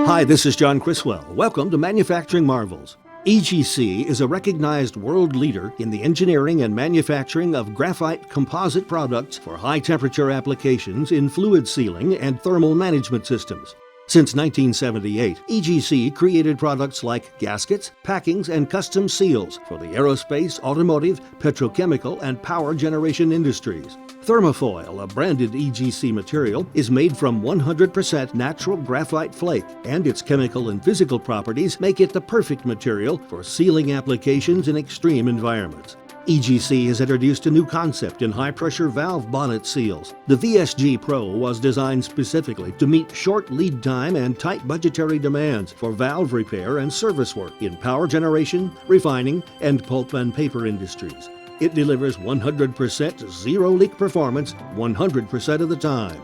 Hi, this is John Criswell. Welcome to Manufacturing Marvels. EGC is a recognized world leader in the engineering and manufacturing of graphite composite products for high-temperature applications in fluid sealing and thermal management systems. Since 1978, EGC created products like gaskets, packings, and custom seals for the aerospace, automotive, petrochemical, and power generation industries. Thermofoil, a branded EGC material, is made from 100% natural graphite flake, and its chemical and physical properties make it the perfect material for sealing applications in extreme environments. EGC has introduced a new concept in high-pressure valve bonnet seals. The VSG Pro was designed specifically to meet short lead time and tight budgetary demands for valve repair and service work in power generation, refining, and pulp and paper industries. It delivers 100% zero-leak performance 100% of the time.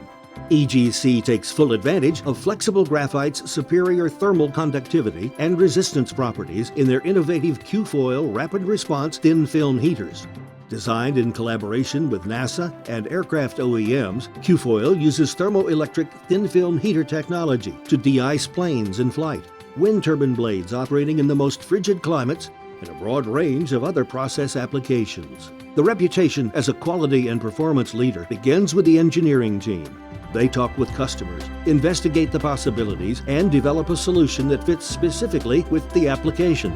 EGC takes full advantage of flexible graphite's superior thermal conductivity and resistance properties in their innovative QFoil rapid response thin film heaters. Designed in collaboration with NASA and aircraft OEMs, QFoil uses thermoelectric thin film heater technology to de-ice planes in flight, wind turbine blades operating in the most frigid climates, and a broad range of other process applications. The reputation as a quality and performance leader begins with the engineering team. They talk with customers, investigate the possibilities, and develop a solution that fits specifically with the application.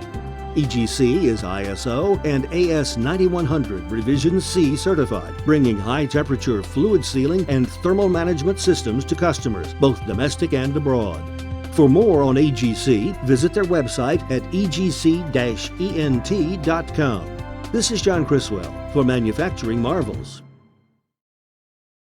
EGC is ISO and AS 9100 Revision C certified, bringing high-temperature fluid sealing and thermal management systems to customers, both domestic and abroad. For more on EGC, visit their website at egc-ent.com. This is John Criswell for Manufacturing Marvels.